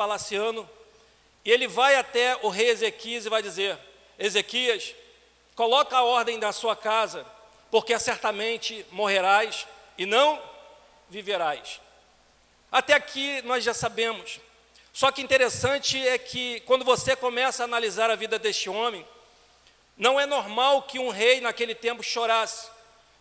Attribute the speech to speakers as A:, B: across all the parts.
A: palaciano, e ele vai até o rei Ezequias e vai dizer: Ezequias, coloca a ordem da sua casa, porque certamente morrerás e não viverás. Até aqui nós já sabemos. Só que interessante é que quando você começa a analisar a vida deste homem, não é normal que um rei naquele tempo chorasse,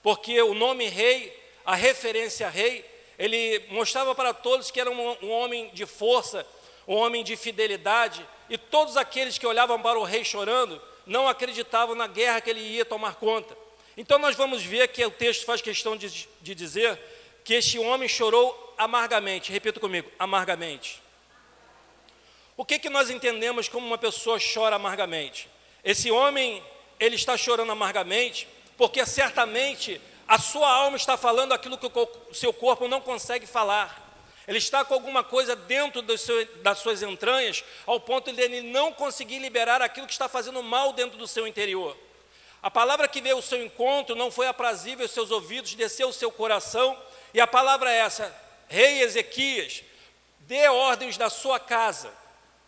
A: porque o nome rei, a referência a rei, ele mostrava para todos que era um homem de força, um homem de fidelidade, e todos aqueles que olhavam para o rei chorando, não acreditavam na guerra que ele ia tomar conta. Então nós vamos ver que o texto faz questão de dizer que este homem chorou amargamente. Repita comigo: amargamente. O que nós entendemos como uma pessoa chora amargamente? Esse homem, ele está chorando amargamente, porque certamente a sua alma está falando aquilo que o seu corpo não consegue falar. Ele está com alguma coisa dentro das suas entranhas, ao ponto de ele não conseguir liberar aquilo que está fazendo mal dentro do seu interior. A palavra que veio ao seu encontro não foi aprazível aos seus ouvidos, desceu ao seu coração, e a palavra é essa: rei Ezequias, dê ordens da sua casa,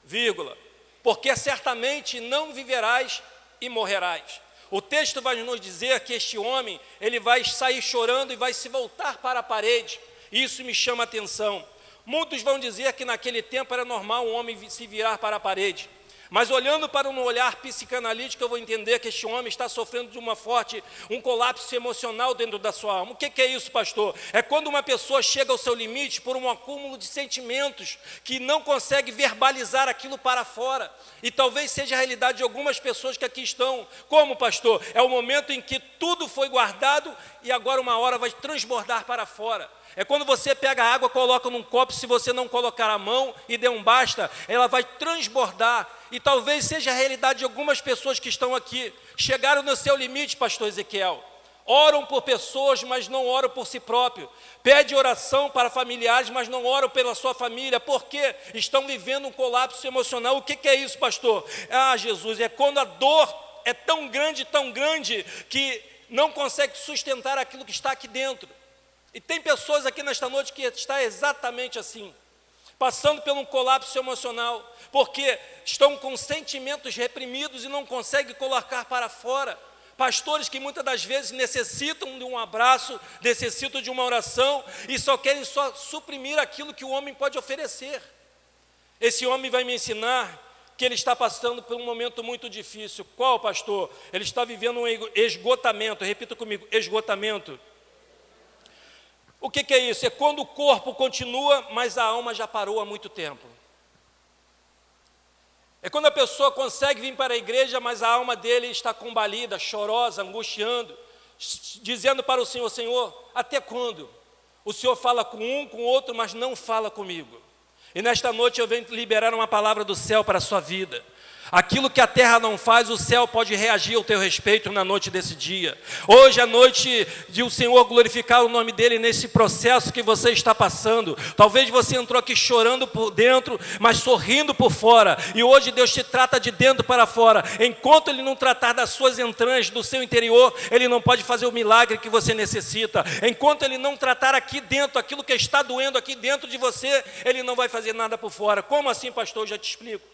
A: vírgula, porque certamente não viverás e morrerás. O texto vai nos dizer que este homem, ele vai sair chorando e vai se voltar para a parede. Isso me chama a atenção. Muitos vão dizer que naquele tempo era normal um homem se virar para a parede. Mas olhando para um olhar psicanalítico, eu vou entender que este homem está sofrendo de um colapso emocional dentro da sua alma. O que é isso, pastor? É quando uma pessoa chega ao seu limite por um acúmulo de sentimentos que não consegue verbalizar aquilo para fora. E talvez seja a realidade de algumas pessoas que aqui estão. Como, pastor? É o momento em que tudo foi guardado e agora uma hora vai transbordar para fora. É quando você pega a água, coloca num copo, se você não colocar a mão e der um basta, ela vai transbordar. E talvez seja a realidade de algumas pessoas que estão aqui. Chegaram no seu limite, pastor Ezequiel. Oram por pessoas, mas não oram por si próprio. Pede oração para familiares, mas não oram pela sua família. Por quê? Estão vivendo um colapso emocional. O que é isso, pastor? Ah, Jesus, é quando a dor é tão grande, que não consegue sustentar aquilo que está aqui dentro. E tem pessoas aqui nesta noite que está exatamente assim, passando por um colapso emocional, porque estão com sentimentos reprimidos e não conseguem colocar para fora. Pastores que muitas das vezes necessitam de um abraço, necessitam de uma oração e querem suprimir aquilo que o homem pode oferecer. Esse homem vai me ensinar que ele está passando por um momento muito difícil. Qual, pastor? Ele está vivendo um esgotamento. Repita comigo: esgotamento. O que é isso? É quando o corpo continua, mas a alma já parou há muito tempo. É quando a pessoa consegue vir para a igreja, mas a alma dele está combalida, chorosa, angustiando, dizendo para o Senhor: Senhor, até quando? O Senhor fala com um, com outro, mas não fala comigo. E nesta noite eu venho liberar uma palavra do céu para a sua vida. Aquilo que a terra não faz, o céu pode reagir ao teu respeito na noite desse dia. Hoje é noite de o Senhor glorificar o nome dEle nesse processo que você está passando. Talvez você entrou aqui chorando por dentro, mas sorrindo por fora. E hoje Deus te trata de dentro para fora. Enquanto Ele não tratar das suas entranhas, do seu interior, Ele não pode fazer o milagre que você necessita. Enquanto Ele não tratar aqui dentro, aquilo que está doendo aqui dentro de você, Ele não vai fazer nada por fora. Como assim, pastor? Eu já te explico.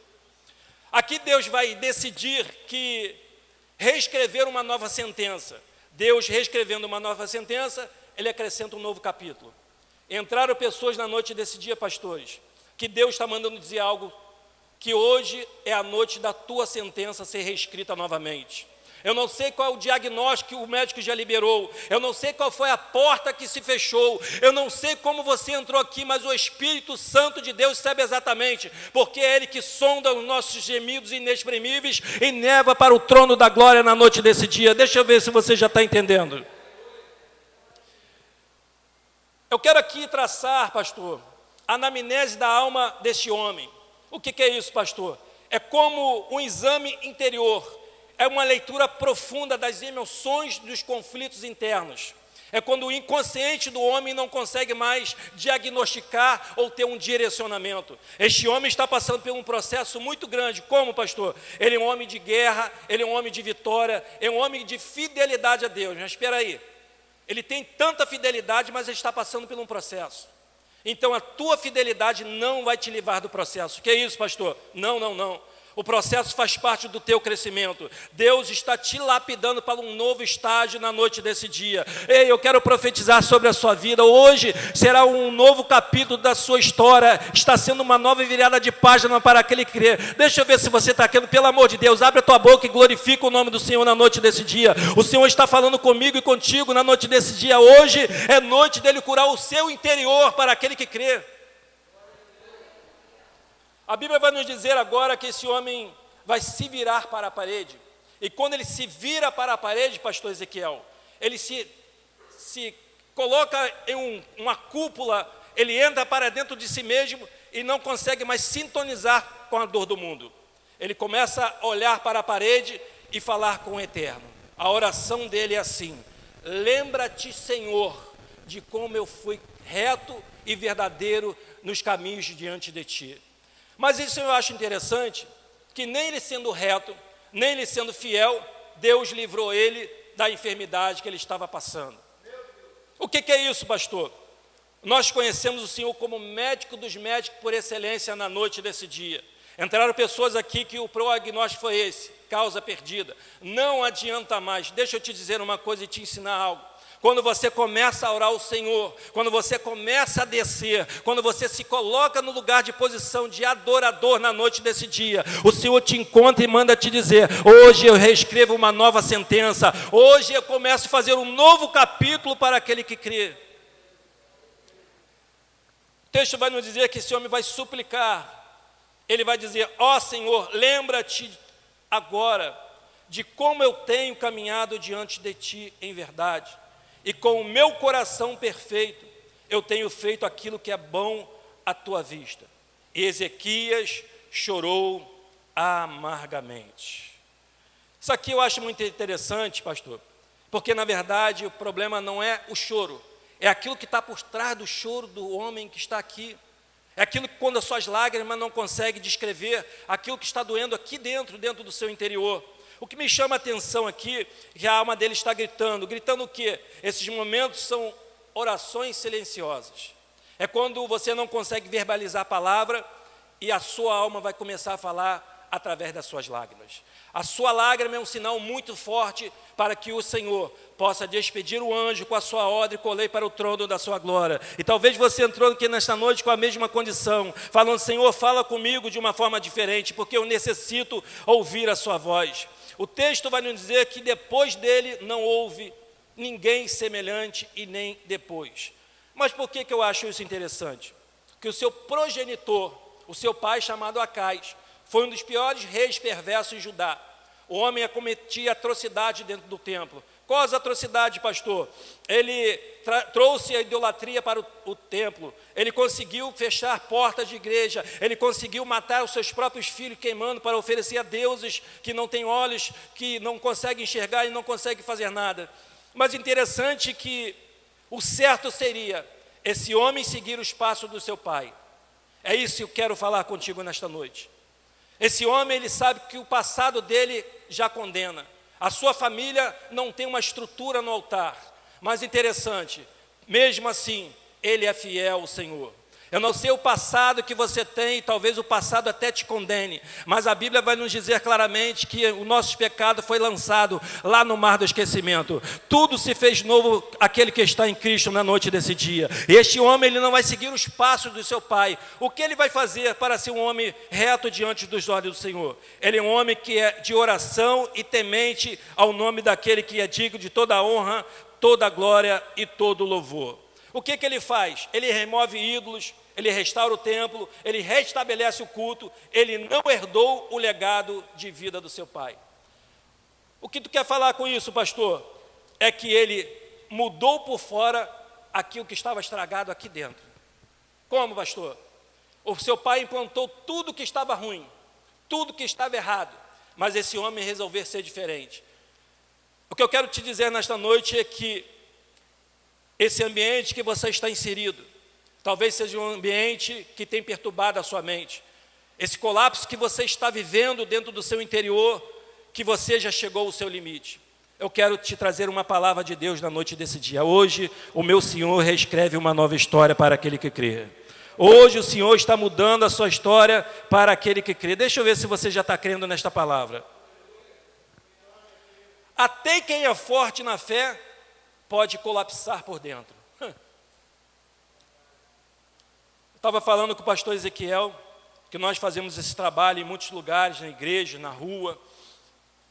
A: Aqui Deus vai decidir que reescrever uma nova sentença. Deus reescrevendo uma nova sentença, Ele acrescenta um novo capítulo. Entraram pessoas na noite desse dia, pastores, que Deus está mandando dizer algo, que hoje é a noite da tua sentença ser reescrita novamente. Eu não sei qual é o diagnóstico que o médico já liberou. Eu não sei qual foi a porta que se fechou. Eu não sei como você entrou aqui, mas o Espírito Santo de Deus sabe exatamente, porque é Ele que sonda os nossos gemidos inexprimíveis e leva para o trono da glória na noite desse dia. Deixa eu ver se você já está entendendo. Eu quero aqui traçar, pastor, a anamnese da alma deste homem. O que é isso, pastor? É como um exame interior. É uma leitura profunda das emoções dos conflitos internos. É quando o inconsciente do homem não consegue mais diagnosticar ou ter um direcionamento. Este homem está passando por um processo muito grande. Como, pastor? Ele é um homem de guerra, ele é um homem de vitória, é um homem de fidelidade a Deus. Mas espera aí, ele tem tanta fidelidade, mas ele está passando por um processo. Então a tua fidelidade não vai te livrar do processo. Que é isso, pastor? Não, não, não. O processo faz parte do teu crescimento. Deus está te lapidando para um novo estágio na noite desse dia. Ei, eu quero profetizar sobre a sua vida. Hoje será um novo capítulo da sua história. Está sendo uma nova virada de página para aquele que crê. Deixa eu ver se você está querendo. Pelo amor de Deus, abre a tua boca e glorifica o nome do Senhor na noite desse dia. O Senhor está falando comigo e contigo na noite desse dia. Hoje é noite dele curar o seu interior para aquele que crê. A Bíblia vai nos dizer agora que esse homem vai se virar para a parede. E quando ele se vira para a parede, pastor Ezequiel, ele se coloca em uma cúpula, ele entra para dentro de si mesmo e não consegue mais sintonizar com a dor do mundo. Ele começa a olhar para a parede e falar com o Eterno. A oração dele é assim: lembra-te, Senhor, de como eu fui reto e verdadeiro nos caminhos diante de ti. Mas isso eu acho interessante, que nem ele sendo reto, nem ele sendo fiel, Deus livrou ele da enfermidade que ele estava passando. O que é isso, pastor? Nós conhecemos o Senhor como médico dos médicos por excelência na noite desse dia. Entraram pessoas aqui que o prognóstico foi esse: causa perdida. Não adianta mais. Deixa eu te dizer uma coisa e te ensinar algo. Quando você começa a orar ao Senhor, quando você começa a descer, quando você se coloca no lugar de posição de adorador na noite desse dia, o Senhor te encontra e manda te dizer: hoje eu reescrevo uma nova sentença, hoje eu começo a fazer um novo capítulo para aquele que crê. O texto vai nos dizer que esse homem vai suplicar, ele vai dizer: ó Senhor, lembra-te agora de como eu tenho caminhado diante de ti em verdade. E com o meu coração perfeito, eu tenho feito aquilo que é bom à tua vista. E Ezequias chorou amargamente. Isso aqui eu acho muito interessante, pastor, porque na verdade o problema não é o choro, é aquilo que está por trás do choro do homem que está aqui. É aquilo que quando as suas lágrimas não conseguem descrever, aquilo que está doendo aqui dentro do seu interior. O que me chama a atenção aqui, que a alma dele está gritando. Gritando o quê? Esses momentos são orações silenciosas. É quando você não consegue verbalizar a palavra e a sua alma vai começar a falar através das suas lágrimas. A sua lágrima é um sinal muito forte para que o Senhor possa despedir o anjo com a sua ordem e colher para o trono da sua glória. E talvez você entrou aqui nesta noite com a mesma condição, falando: Senhor, fala comigo de uma forma diferente, porque eu necessito ouvir a sua voz. O texto vai nos dizer que depois dele não houve ninguém semelhante e nem depois. Mas por que eu acho isso interessante? Que o seu progenitor, o seu pai chamado Acais, foi um dos piores reis perversos em Judá. O homem cometia atrocidade dentro do templo. Qual as atrocidades, pastor? Ele trouxe a idolatria para o templo. Ele conseguiu fechar portas de igreja. Ele conseguiu matar os seus próprios filhos queimando para oferecer a deuses que não têm olhos, que não conseguem enxergar e não conseguem fazer nada. Mas interessante que o certo seria esse homem seguir os passos do seu pai. É isso que eu quero falar contigo nesta noite. Esse homem, ele sabe que o passado dele já condena. A sua família não tem uma estrutura no altar. Mas interessante, mesmo assim, ele é fiel ao Senhor. Eu não sei o passado que você tem, talvez o passado até te condene, mas a Bíblia vai nos dizer claramente que o nosso pecado foi lançado lá no mar do esquecimento. Tudo se fez novo aquele que está em Cristo na noite desse dia. E este homem, ele não vai seguir os passos do seu pai. O que ele vai fazer para ser um homem reto diante dos olhos do Senhor? Ele é um homem que é de oração e temente ao nome daquele que é digno de toda a honra, toda a glória e todo o louvor. O que ele faz? Ele remove ídolos, ele restaura o templo, ele restabelece o culto, ele não herdou o legado de vida do seu pai. O que tu quer falar com isso, pastor? É que ele mudou por fora aquilo que estava estragado aqui dentro. Como, pastor? O seu pai implantou tudo que estava ruim, tudo que estava errado, mas esse homem resolveu ser diferente. O que eu quero te dizer nesta noite é que esse ambiente que você está inserido, talvez seja um ambiente que tem perturbado a sua mente. Esse colapso que você está vivendo dentro do seu interior, que você já chegou ao seu limite. Eu quero te trazer uma palavra de Deus na noite desse dia. Hoje, o meu Senhor reescreve uma nova história para aquele que crê. Hoje, o Senhor está mudando a sua história para aquele que crê. Deixa eu ver se você já está crendo nesta palavra. Até quem é forte na fé pode colapsar por dentro. Eu estava falando com o pastor Ezequiel, que nós fazemos esse trabalho em muitos lugares, na igreja, na rua.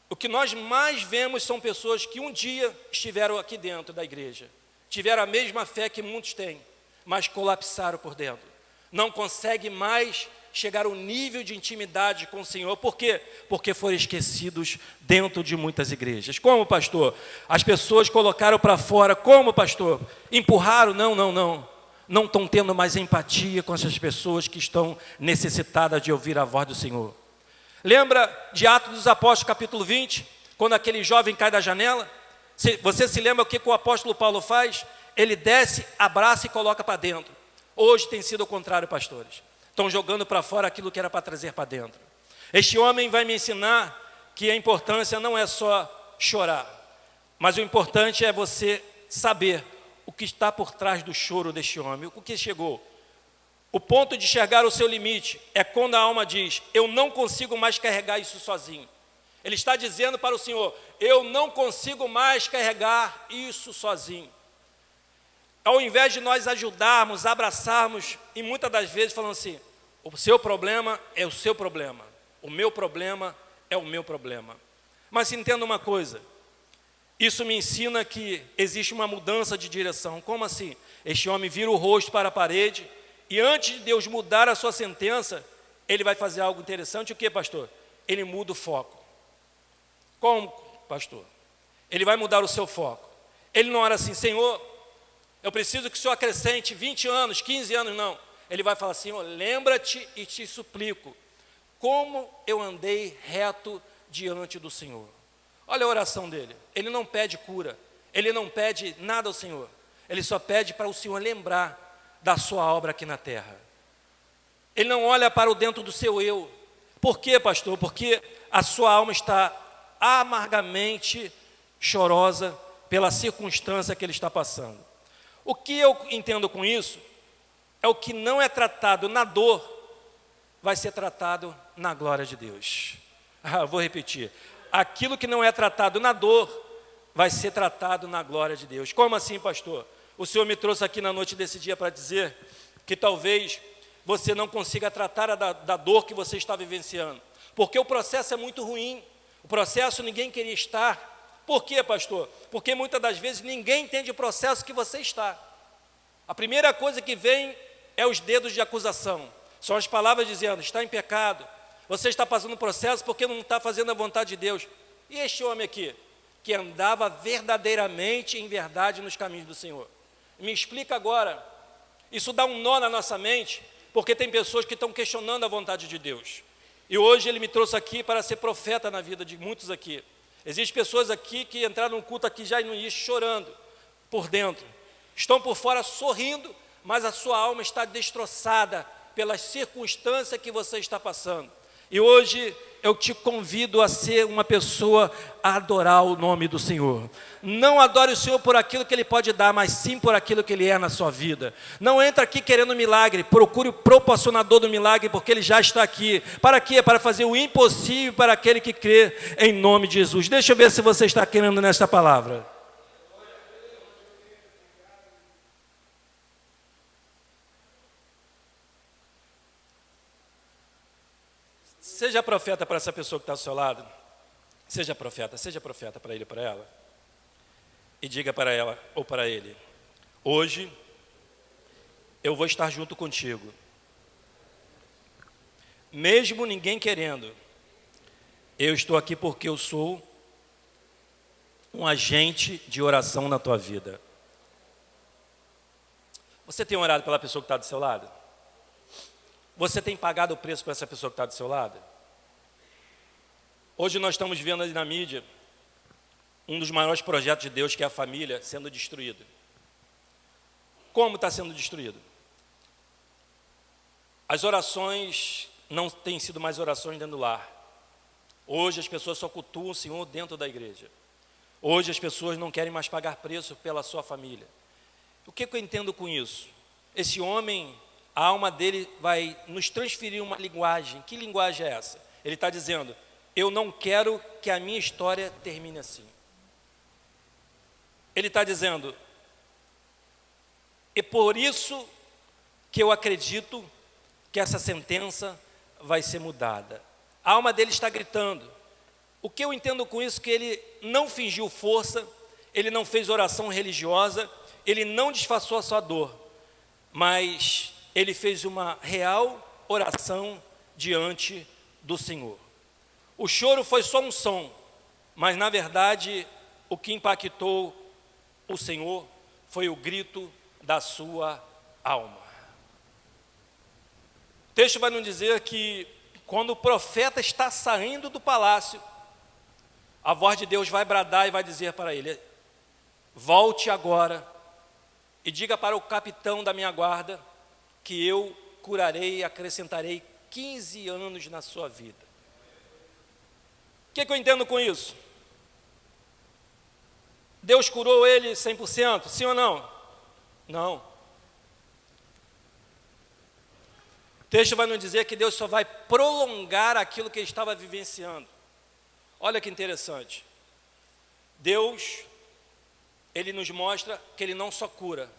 A: O que nós mais vemos são pessoas que um dia estiveram aqui dentro da igreja, tiveram a mesma fé que muitos têm, mas colapsaram por dentro. Não conseguem mais chegar ao nível de intimidade com o Senhor. Por quê? Porque foram esquecidos dentro de muitas igrejas. Como, pastor? As pessoas colocaram para fora. Como, pastor? Empurraram? Não. Não estão tendo mais empatia com essas pessoas que estão necessitadas de ouvir a voz do Senhor. Lembra de Atos dos Apóstolos, capítulo 20, quando aquele jovem cai da janela? Você se lembra o que o apóstolo Paulo faz? Ele desce, abraça e coloca para dentro. Hoje tem sido o contrário, pastores. Estão jogando para fora aquilo que era para trazer para dentro. Este homem vai me ensinar que a importância não é só chorar, mas o importante é você saber o que está por trás do choro deste homem, o que chegou. O ponto de enxergar o seu limite é quando a alma diz: eu não consigo mais carregar isso sozinho. Ele está dizendo para o Senhor: eu não consigo mais carregar isso sozinho. Ao invés de nós ajudarmos, abraçarmos, e muitas das vezes falando assim: o seu problema é o seu problema, o meu problema é o meu problema. Mas entenda uma coisa, isso me ensina que existe uma mudança de direção. Como assim? Este homem vira o rosto para a parede, e antes de Deus mudar a sua sentença, ele vai fazer algo interessante. O que, pastor? Ele muda o foco. Como, pastor? Ele vai mudar o seu foco. Ele não ora assim: Senhor, eu preciso que o Senhor acrescente 20 anos, 15 anos, não. Ele vai falar assim: lembra-te e te suplico, como eu andei reto diante do Senhor. Olha a oração dele. Ele não pede cura, ele não pede nada ao Senhor. Ele só pede para o Senhor lembrar da sua obra aqui na terra. Ele não olha para o dentro do seu eu. Por quê, pastor? Porque a sua alma está amargamente chorosa pela circunstância que ele está passando. O que eu entendo com isso é o que não é tratado na dor vai ser tratado na glória de Deus. Vou repetir. Aquilo que não é tratado na dor vai ser tratado na glória de Deus. Como assim, pastor? O Senhor me trouxe aqui na noite desse dia para dizer que talvez você não consiga tratar da dor que você está vivenciando, porque o processo é muito ruim. O processo ninguém queria estar. Por quê, pastor? Porque muitas das vezes ninguém entende o processo que você está. A primeira coisa que vem é os dedos de acusação. São as palavras dizendo: está em pecado, você está passando um processo porque não está fazendo a vontade de Deus. E este homem aqui, que andava verdadeiramente em verdade nos caminhos do Senhor. Me explica agora. Isso dá um nó na nossa mente, porque tem pessoas que estão questionando a vontade de Deus. E hoje ele me trouxe aqui para ser profeta na vida de muitos aqui. Existem pessoas aqui que entraram no culto aqui já no início chorando por dentro. Estão por fora sorrindo, mas a sua alma está destroçada pelas circunstâncias que você está passando. E hoje eu te convido a ser uma pessoa a adorar o nome do Senhor. Não adore o Senhor por aquilo que Ele pode dar, mas sim por aquilo que Ele é na sua vida. Não entra aqui querendo milagre, procure o proporcionador do milagre, porque Ele já está aqui. Para quê? Para fazer o impossível para aquele que crê em nome de Jesus. Deixa eu ver se você está querendo nesta palavra. Seja profeta para essa pessoa que está ao seu lado. Seja profeta para ele ou para ela. E diga para ela ou para ele: hoje eu vou estar junto contigo. Mesmo ninguém querendo, eu estou aqui porque eu sou um agente de oração na tua vida. Você tem orado pela pessoa que está do seu lado? Você tem pagado o preço para essa pessoa que está do seu lado? Hoje nós estamos vendo ali na mídia um dos maiores projetos de Deus, que é a família, sendo destruído. Como está sendo destruído? As orações não têm sido mais orações dentro do lar. Hoje as pessoas só cultuam o Senhor dentro da igreja. Hoje as pessoas não querem mais pagar preço pela sua família. O que eu entendo com isso? Esse homem, a alma dele vai nos transferir uma linguagem. Que linguagem é essa? Ele está dizendo, eu não quero que a minha história termine assim. Ele está dizendo, é por isso que eu acredito que essa sentença vai ser mudada. A alma dele está gritando. O que eu entendo com isso? Que ele não fingiu força, ele não fez oração religiosa, ele não disfarçou a sua dor, mas ele fez uma real oração diante do Senhor. O choro foi só um som, mas na verdade o que impactou o Senhor foi o grito da sua alma. O texto vai nos dizer que quando o profeta está saindo do palácio, a voz de Deus vai bradar e vai dizer para ele, volte agora e diga para o capitão da minha guarda que eu curarei e acrescentarei 15 anos na sua vida. O que eu entendo com isso? Deus curou ele 100%, sim ou não? Não. O texto vai nos dizer que Deus só vai prolongar aquilo que ele estava vivenciando. Olha que interessante. Deus, ele nos mostra que ele não só cura,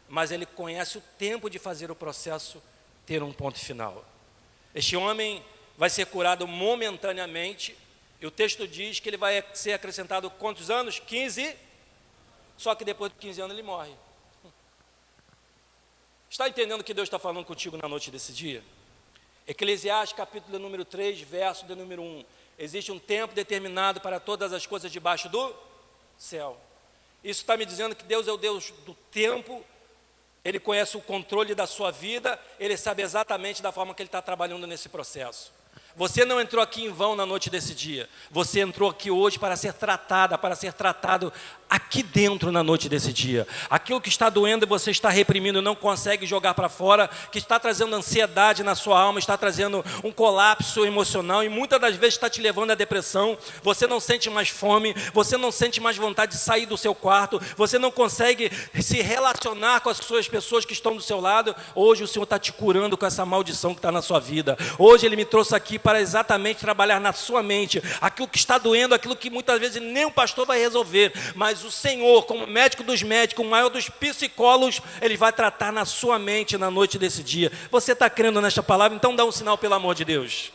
A: mas ele conhece o tempo de fazer o processo ter um ponto final. Este homem vai ser curado momentaneamente, e o texto diz que ele vai ser acrescentado quantos anos? 15, só que depois de 15 anos ele morre. Está entendendo o que Deus está falando contigo na noite desse dia? Eclesiastes capítulo número 3, verso de número 1. Existe um tempo determinado para todas as coisas debaixo do céu. Isso está me dizendo que Deus é o Deus do tempo, Ele conhece o controle da sua vida, Ele sabe exatamente da forma que Ele está trabalhando nesse processo. Você não entrou aqui em vão na noite desse dia. Você entrou aqui hoje para ser tratada, para ser tratado aqui dentro na noite desse dia. Aquilo que está doendo e você está reprimindo, não consegue jogar para fora, que está trazendo ansiedade na sua alma, está trazendo um colapso emocional e muitas das vezes está te levando à depressão. Você não sente mais fome, você não sente mais vontade de sair do seu quarto, você não consegue se relacionar com as suas pessoas que estão do seu lado. Hoje o Senhor está te curando com essa maldição que está na sua vida. Hoje Ele me trouxe aqui para exatamente trabalhar na sua mente aquilo que está doendo, aquilo que muitas vezes nem um pastor vai resolver, mas o Senhor, como médico dos médicos, o maior dos psicólogos, Ele vai tratar na sua mente na noite desse dia. Você está crendo nesta palavra? Então dá um sinal, pelo amor de Deus.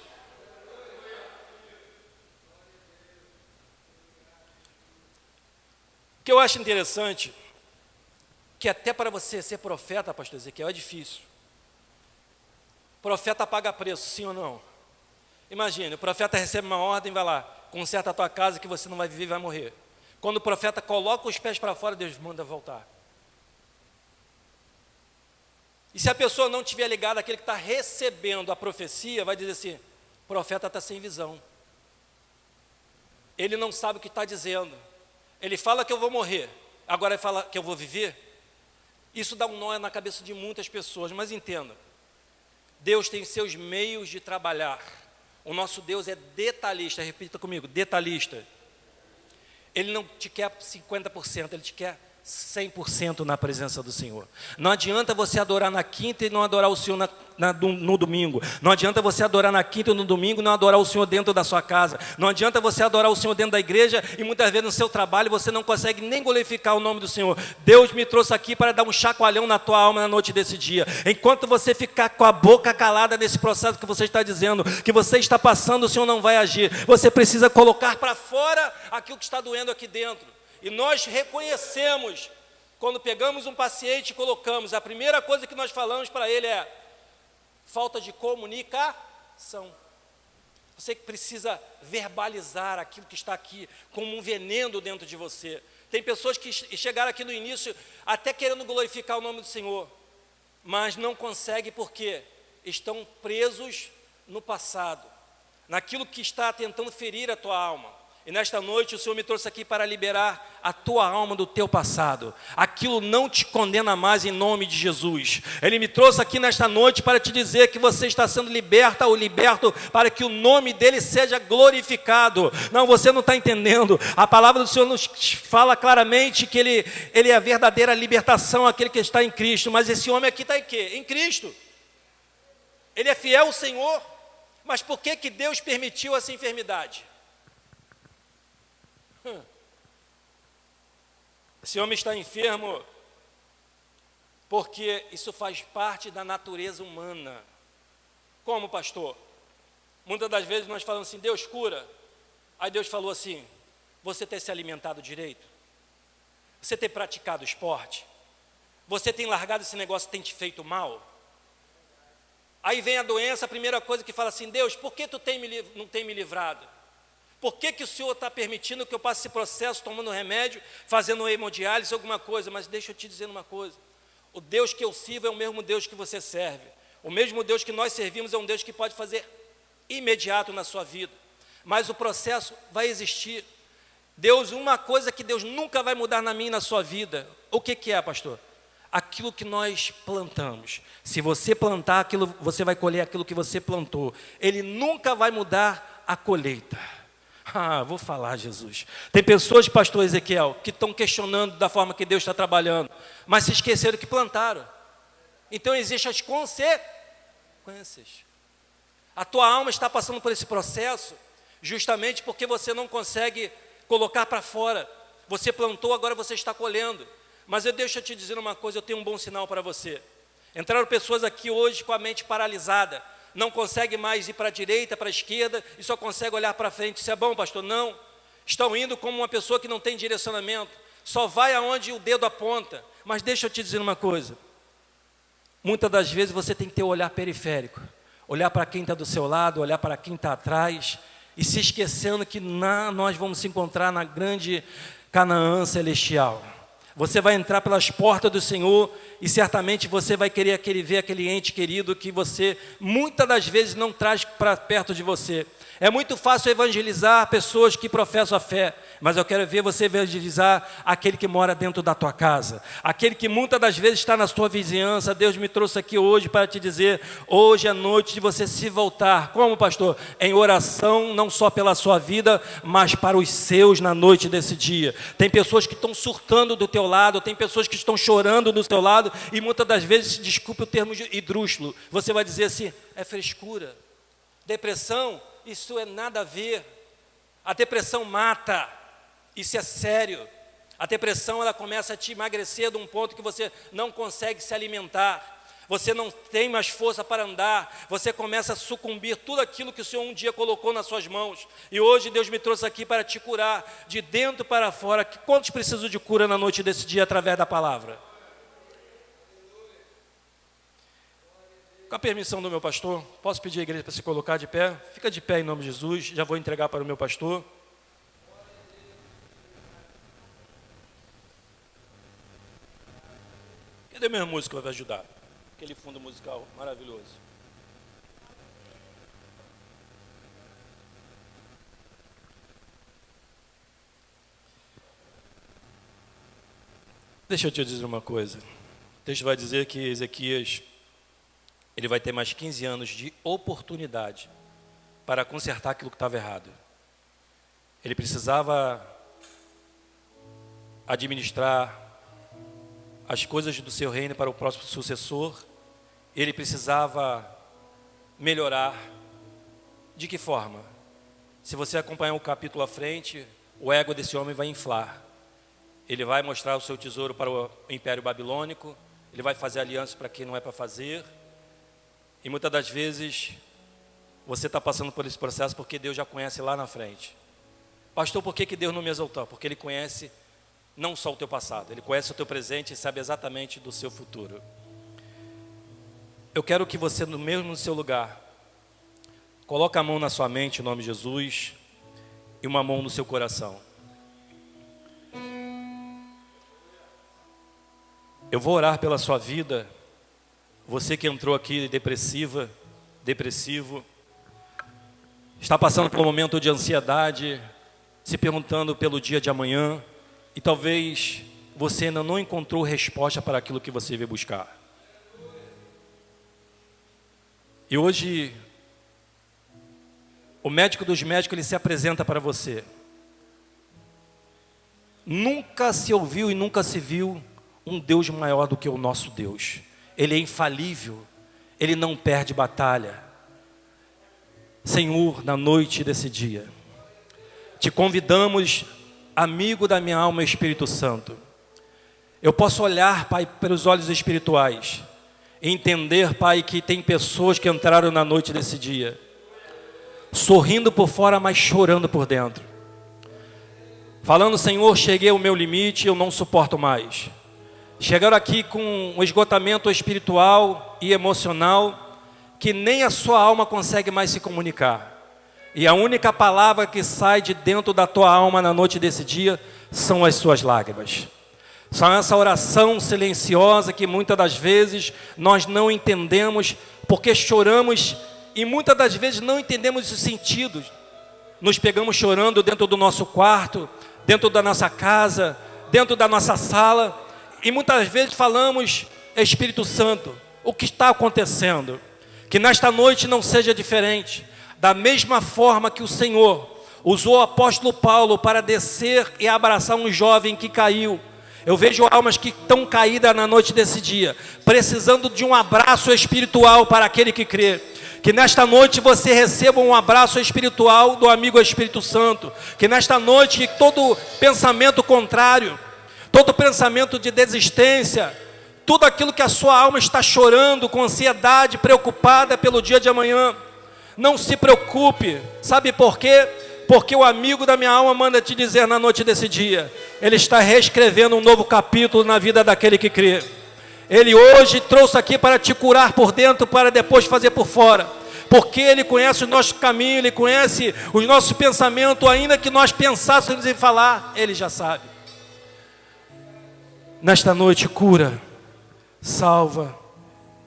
A: O que eu acho interessante, que até para você ser profeta, pastor Ezequiel, é difícil. Profeta paga preço, sim ou não? Imagine, o profeta recebe uma ordem, vai lá, conserta a tua casa que você não vai viver e vai morrer. Quando o profeta coloca os pés para fora, Deus manda voltar. E se a pessoa não estiver ligada àquele que está recebendo a profecia, vai dizer assim, o profeta está sem visão. Ele não sabe o que está dizendo. Ele fala que eu vou morrer, agora ele fala que eu vou viver. Isso dá um nó na cabeça de muitas pessoas, mas entenda, Deus tem seus meios de trabalhar. O nosso Deus é detalhista, repita comigo, detalhista. Ele não te quer 50%, Ele te quer 100% na presença do Senhor. Não adianta você adorar na quinta e não adorar o Senhor no domingo. Não adianta você adorar na quinta e no domingo e não adorar o Senhor dentro da sua casa. Não adianta você adorar o Senhor dentro da igreja e muitas vezes no seu trabalho você não consegue nem glorificar o nome do Senhor. Deus me trouxe aqui para dar um chacoalhão na tua alma na noite desse dia. Enquanto você ficar com a boca calada nesse processo que você está dizendo, que você está passando, o Senhor não vai agir. Você precisa colocar para fora aquilo que está doendo aqui dentro. E nós reconhecemos, quando pegamos um paciente e colocamos, a primeira coisa que nós falamos para ele é falta de comunicação. Você precisa verbalizar aquilo que está aqui, como um veneno dentro de você. Tem pessoas que chegaram aqui no início até querendo glorificar o nome do Senhor, mas não conseguem porque estão presos no passado, naquilo que está tentando ferir a tua alma. E nesta noite o Senhor me trouxe aqui para liberar a tua alma do teu passado. Aquilo não te condena mais em nome de Jesus. Ele me trouxe aqui nesta noite para te dizer que você está sendo liberta ou liberto para que o nome dele seja glorificado. Não, você não está entendendo. A palavra do Senhor nos fala claramente que ele é a verdadeira libertação, aquele que está em Cristo. Mas esse homem aqui está em quê? Em Cristo. Ele é fiel ao Senhor. Mas por que Deus permitiu essa enfermidade? Esse homem está enfermo porque isso faz parte da natureza humana. Como, pastor? Muitas das vezes nós falamos assim, Deus cura. Aí Deus falou assim, você tem se alimentado direito? Você tem praticado esporte? Você tem largado esse negócio que tem te feito mal? Aí vem a doença, a primeira coisa que fala assim, Deus, por que tu não tem me livrado? Por que o Senhor está permitindo que eu passe esse processo tomando remédio, fazendo hemodiálise, alguma coisa? Mas deixa eu te dizer uma coisa. O Deus que eu sirvo é o mesmo Deus que você serve. O mesmo Deus que nós servimos é um Deus que pode fazer imediato na sua vida. Mas o processo vai existir. Deus, uma coisa que Deus nunca vai mudar na minha e na sua vida. O que é, pastor? Aquilo que nós plantamos. Se você plantar aquilo, você vai colher aquilo que você plantou. Ele nunca vai mudar a colheita. Vou falar, Jesus. Tem pessoas, pastor Ezequiel, que estão questionando da forma que Deus está trabalhando, mas se esqueceram que plantaram. Então existem as consequências. A tua alma está passando por esse processo justamente porque você não consegue colocar para fora. Você plantou, agora você está colhendo. Mas deixa eu te dizer uma coisa, eu tenho um bom sinal para você. Entraram pessoas aqui hoje com a mente paralisada. Não consegue mais ir para a direita, para a esquerda, e só consegue olhar para frente. Isso é bom, pastor? Não. Estão indo como uma pessoa que não tem direcionamento. Só vai aonde o dedo aponta. Mas deixa eu te dizer uma coisa. Muitas das vezes você tem que ter um olhar periférico. Olhar para quem está do seu lado, olhar para quem está atrás, e se esquecendo que nós vamos se encontrar na grande Canaã celestial. Você vai entrar pelas portas do Senhor e certamente você vai querer ver aquele ente querido que você muitas das vezes não traz para perto de você. É muito fácil evangelizar pessoas que professam a fé, mas eu quero ver você evangelizar aquele que mora dentro da tua casa, aquele que muitas das vezes está na sua vizinhança. Deus me trouxe aqui hoje para te dizer, hoje é noite de você se voltar. Como, pastor? Em oração, não só pela sua vida, mas para os seus na noite desse dia. Tem pessoas que estão surtando do teu lado, tem pessoas que estão chorando do teu lado, e muitas das vezes, desculpe o termo hidrúxulo, você vai dizer assim, é frescura. Depressão, isso é nada a ver. A depressão mata, isso é sério. A depressão, ela começa a te emagrecer de um ponto que você não consegue se alimentar. Você não tem mais força para andar, você começa a sucumbir tudo aquilo que o Senhor um dia colocou nas suas mãos. E hoje Deus me trouxe aqui para te curar, de dentro para fora. Quantos precisam de cura na noite desse dia através da palavra? Com a permissão do meu pastor, posso pedir à igreja para se colocar de pé? Fica de pé em nome de Jesus, já vou entregar para o meu pastor. Cadê minha música que vai ajudar? Aquele fundo musical maravilhoso. Deixa eu te dizer uma coisa. O texto vai dizer que Ezequias, ele vai ter mais 15 anos de oportunidade para consertar aquilo que estava errado. Ele precisava administrar as coisas do seu reino para o próximo sucessor. Ele precisava melhorar. De que forma? Se você acompanhar o capítulo à frente, o ego desse homem vai inflar. Ele vai mostrar o seu tesouro para o Império Babilônico, ele vai fazer alianças para quem não é para fazer. E muitas das vezes, você está passando por esse processo porque Deus já conhece lá na frente. Pastor, por que Deus não me exaltou? Porque Ele conhece não só o teu passado, Ele conhece o teu presente e sabe exatamente do seu futuro. Eu quero que você, no seu lugar, coloque a mão na sua mente, em nome de Jesus, e uma mão no seu coração. Eu vou orar pela sua vida. Você que entrou aqui depressivo, está passando por um momento de ansiedade, se perguntando pelo dia de amanhã, e talvez você ainda não encontrou resposta para aquilo que você veio buscar. E hoje, o médico dos médicos, ele se apresenta para você. Nunca se ouviu e nunca se viu um Deus maior do que o nosso Deus. Ele é infalível, Ele não perde batalha. Senhor, na noite desse dia, te convidamos, amigo da minha alma, Espírito Santo. Eu posso olhar, Pai, pelos olhos espirituais e entender, Pai, que tem pessoas que entraram na noite desse dia, sorrindo por fora, mas chorando por dentro. Falando, Senhor, cheguei ao meu limite, eu não suporto mais. Chegaram aqui com um esgotamento espiritual e emocional, que nem a sua alma consegue mais se comunicar. E a única palavra que sai de dentro da tua alma na noite desse dia, são as suas lágrimas. São essa oração silenciosa que muitas das vezes nós não entendemos, porque choramos e muitas das vezes não entendemos os sentidos. Nos pegamos chorando dentro do nosso quarto, dentro da nossa casa, dentro da nossa sala, e muitas vezes falamos, Espírito Santo, o que está acontecendo? Que nesta noite não seja diferente. Da mesma forma que o Senhor usou o apóstolo Paulo para descer e abraçar um jovem que caiu. Eu vejo almas que estão caídas na noite desse dia, precisando de um abraço espiritual para aquele que crê. Que nesta noite você receba um abraço espiritual do amigo Espírito Santo. Que nesta noite todo pensamento contrário, todo pensamento de desistência, tudo aquilo que a sua alma está chorando, com ansiedade, preocupada pelo dia de amanhã, não se preocupe. Sabe por quê? Porque o amigo da minha alma manda te dizer na noite desse dia, ele está reescrevendo um novo capítulo na vida daquele que crê. Ele hoje trouxe aqui para te curar por dentro, para depois fazer por fora. Porque Ele conhece o nosso caminho, Ele conhece os nossos pensamentos, ainda que nós pensássemos em falar, Ele já sabe. Nesta noite, cura, salva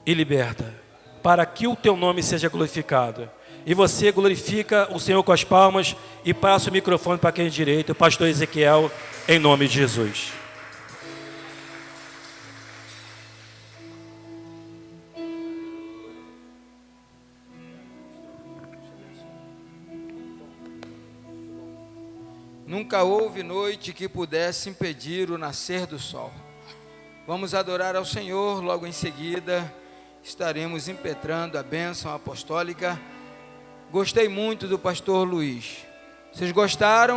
A: e liberta, para que o teu nome seja glorificado. E você glorifica o Senhor com as palmas e passa o microfone para quem é direito, o pastor Ezequiel, em nome de Jesus.
B: Nunca houve noite que pudesse impedir o nascer do sol. Vamos adorar ao Senhor, logo em seguida estaremos impetrando a bênção apostólica. Gostei muito do pastor Luiz. Vocês gostaram?